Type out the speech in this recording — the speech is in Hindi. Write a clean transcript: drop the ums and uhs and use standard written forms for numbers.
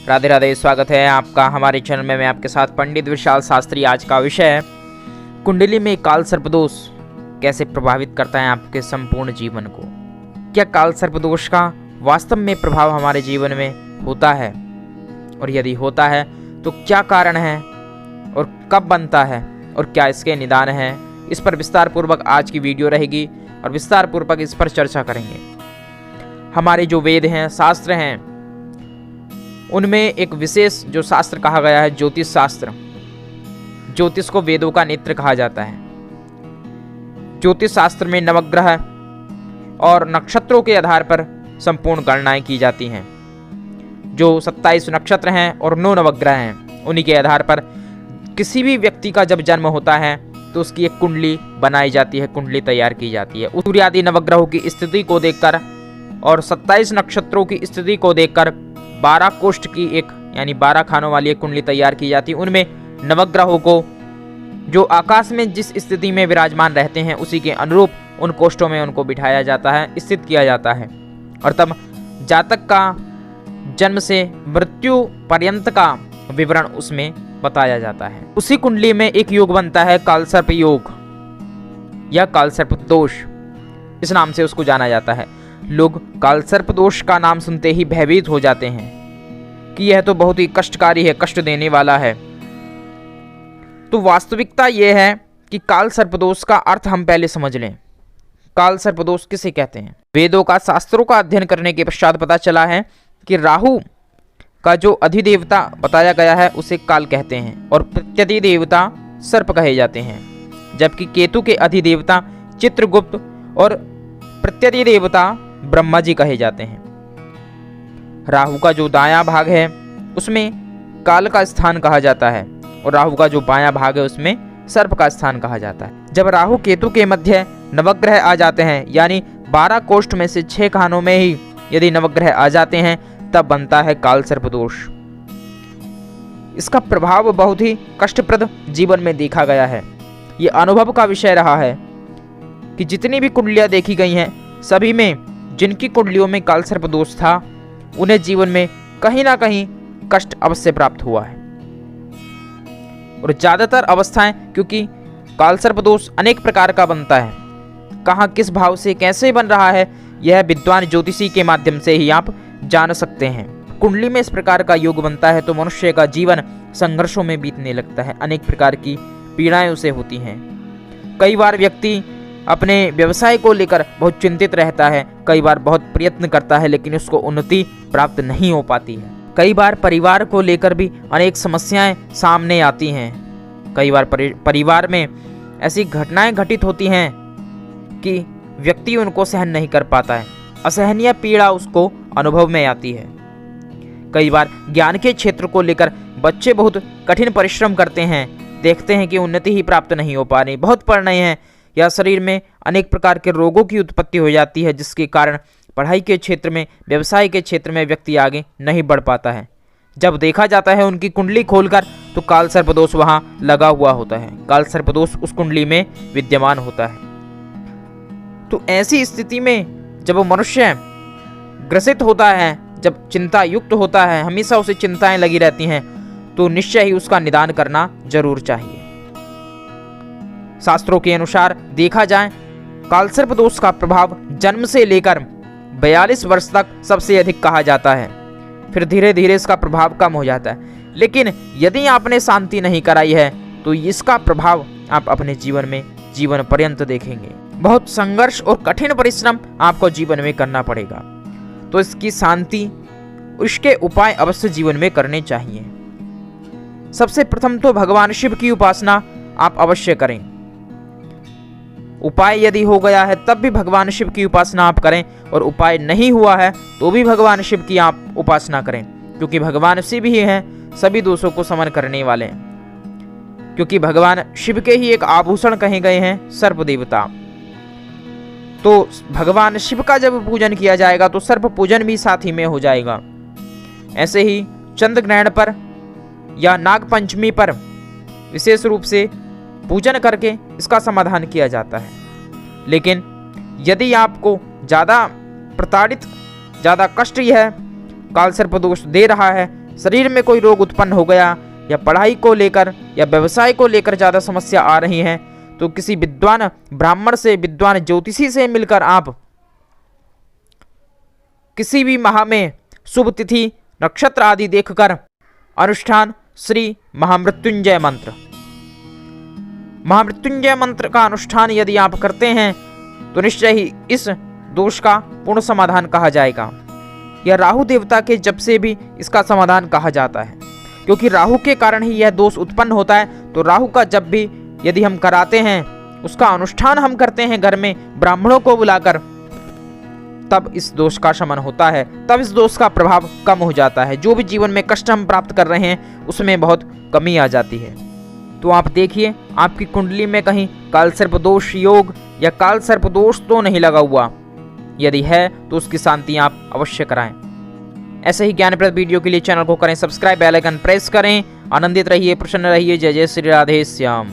राधे राधे, स्वागत है आपका हमारे चैनल में। मैं आपके साथ पंडित विशाल शास्त्री। आज का विषय है कुंडली में काल सर्पदोष कैसे प्रभावित करता है आपके संपूर्ण जीवन को। क्या काल सर्पदोष का वास्तव में प्रभाव हमारे जीवन में होता है, और यदि होता है तो क्या कारण है और कब बनता है और क्या इसके निदान हैं, इस पर विस्तार पूर्वक आज की वीडियो रहेगी और विस्तार पूर्वक इस पर चर्चा करेंगे। हमारे जो वेद हैं, शास्त्र हैं, उनमें एक विशेष जो शास्त्र कहा गया है ज्योतिष शास्त्र। ज्योतिष को वेदों का नेत्र कहा जाता है। ज्योतिष शास्त्र में नवग्रह और नक्षत्रों के आधार पर संपूर्ण गणनाएं की जाती हैं। जो 27 नक्षत्र हैं और 9 नवग्रह हैं, उन्हीं के आधार पर किसी भी व्यक्ति का जब जन्म होता है तो उसकी एक कुंडली बनाई जाती है, कुंडली तैयार की जाती है। सूर्य आदि नवग्रहों की स्थिति को देखकर और 27 नक्षत्रों की स्थिति को देखकर 12 कोष्ठ की एक यानी 12 खानों वाली एक कुंडली तैयार की जाती है। उनमें नवग्रहों को जो आकाश में जिस स्थिति में विराजमान रहते हैं उसी के अनुरूप उन कोष्ठों में उनको बिठाया जाता है, स्थित किया जाता है, और तब जातक का जन्म से मृत्यु पर्यंत का विवरण उसमें बताया जाता है। उसी कुंडली में एक योग बनता है काल सर्प योग या काल सर्प दोष, इस नाम से उसको जाना जाता है। लोग काल सर्प दोष का नाम सुनते ही भयभीत हो जाते हैं कि यह तो बहुत ही कष्टकारी है, कष्ट देने वाला है। तो वास्तविकता यह है कि काल सर्प दोष का अर्थ हम पहले समझ लें। काल सर्प दोष किसे कहते हैं? वेदों का, शास्त्रों का अध्ययन करने के पश्चात पता चला है कि राहु का जो अधिदेवता बताया गया है उसे काल कहते हैं और प्रत्यधि देवता सर्प कहे जाते हैं, जबकि केतु के अधिदेवता चित्रगुप्त और प्रत्यधि देवता ब्रह्मा जी कहे जाते हैं। राहु का जो दायां भाग है उसमें काल का स्थान कहा जाता है और राहु का जो बायां भाग है उसमें सर्प का स्थान कहा जाता है। जब राहु केतु के मध्य नवग्रह आ जाते हैं, यानी 12 कोष्ठ में से 6 खानों में ही यदि नवग्रह आ जाते हैं, तब बनता है काल सर्प दोष। इसका प्रभाव बहुत ही कष्टप्रद जीवन में देखा गया है। ये अनुभव का विषय रहा है कि जितनी भी कुंडलियां देखी गई हैं, सभी में जिनकी कुंडलियों में काल सर्प दोष था, उन्हें जीवन में कहीं ना कहीं कष्ट अवश्य प्राप्त हुआ है। और ज्यादातर अवस्थाएं, क्योंकि काल सर्प दोष अनेक प्रकार का बनता है, कहाँ किस भाव से कैसे बन रहा है, यह विद्वान ज्योतिषी के माध्यम से ही आप जान सकते हैं। कुंडली में इस प्रकार का योग बनता है तो मनुष्य का जीवन संघर्षों में बीतने लगता है, अनेक प्रकार की पीड़ाएं उसे होती हैं। कई बार व्यक्ति अपने व्यवसाय को लेकर बहुत चिंतित रहता है, कई बार बहुत प्रयत्न करता है लेकिन उसको उन्नति प्राप्त नहीं हो पाती है। कई बार परिवार को लेकर भी अनेक समस्याएं सामने आती हैं। कई बार परिवार में ऐसी घटनाएं घटित होती हैं कि व्यक्ति उनको सहन नहीं कर पाता है, असहनीय पीड़ा उसको अनुभव में आती है। कई बार ज्ञान के क्षेत्र को लेकर बच्चे बहुत कठिन परिश्रम करते हैं, देखते हैं कि उन्नति ही प्राप्त नहीं हो पा रही, बहुत पढ़ रहे हैं, या शरीर में अनेक प्रकार के रोगों की उत्पत्ति हो जाती है, जिसके कारण पढ़ाई के क्षेत्र में, व्यवसाय के क्षेत्र में व्यक्ति आगे नहीं बढ़ पाता है। जब देखा जाता है उनकी कुंडली खोलकर तो काल सर्पदोष वहां लगा हुआ होता है, काल सर्पदोष उस कुंडली में विद्यमान होता है। तो ऐसी स्थिति में जब वो मनुष्य ग्रसित होता है, जब चिंता युक्त होता है, हमेशा उसे चिंताएं लगी रहती हैं, तो निश्चय ही उसका निदान करना जरूर चाहिए। शास्त्रों के अनुसार देखा जाए, काल सर्प दोष का प्रभाव जन्म से लेकर 42 वर्ष तक सबसे अधिक कहा जाता है, फिर धीरे धीरे इसका प्रभाव कम हो जाता है। लेकिन यदि आपने शांति नहीं कराई है तो इसका प्रभाव आप अपने जीवन में जीवन पर्यंत देखेंगे। बहुत संघर्ष और कठिन परिश्रम आपको जीवन में करना पड़ेगा, तो इसकी शांति, उसके उपाय अवश्य जीवन में करने चाहिए। सबसे प्रथम तो भगवान शिव की उपासना आप अवश्य करें। उपाय यदि हो गया है तब भी भगवान शिव की उपासना आप करें, और उपाय नहीं हुआ है तो भी भगवान शिव की आप उपासना करें, क्योंकि भगवान शिव ही हैं सभी दोषों को समन करने वाले, क्योंकि भगवान शिव के ही एक आभूषण कहे गए हैं सर्प देवता। तो भगवान शिव का जब पूजन किया जाएगा तो सर्प पूजन भी साथ ही में हो जाएगा। ऐसे ही चंद्र ग्रहण पर या नाग पंचमी पर विशेष रूप से पूजन करके इसका समाधान किया जाता है। लेकिन यदि आपको ज़्यादा प्रताड़ित, ज़्यादा कष्ट यह काल सर्प दोष दे रहा है, शरीर में कोई रोग उत्पन्न हो गया या पढ़ाई को लेकर या व्यवसाय को लेकर ज़्यादा समस्या आ रही है तो किसी विद्वान ब्राह्मण से, विद्वान ज्योतिषी से मिलकर आप किसी भी माह में शुभ तिथि नक्षत्र आदि देखकर अनुष्ठान श्री महामृत्युंजय मंत्र का अनुष्ठान यदि आप करते हैं तो निश्चय ही इस दोष का पूर्ण समाधान कहा जाएगा। यह राहु देवता के जप से भी इसका समाधान कहा जाता है, क्योंकि राहु के कारण ही यह दोष उत्पन्न होता है। तो राहु का जप भी यदि हम कराते हैं, उसका अनुष्ठान हम करते हैं घर में ब्राह्मणों को बुलाकर, तब इस दोष का शमन होता है, तब इस दोष का प्रभाव कम हो जाता है। जो भी जीवन में कष्ट हम प्राप्त कर रहे हैं उसमें बहुत कमी आ जाती है। तो आप देखिए आपकी कुंडली में कहीं काल सर्प दोष योग या काल सर्प दोष तो नहीं लगा हुआ, यदि है तो उसकी शांति आप अवश्य कराएं। ऐसे ही ज्ञानप्रद वीडियो के लिए चैनल को करें सब्सक्राइब, बेल आइकन प्रेस करें। आनंदित रहिए, प्रसन्न रहिए। जय जय श्री राधे श्याम।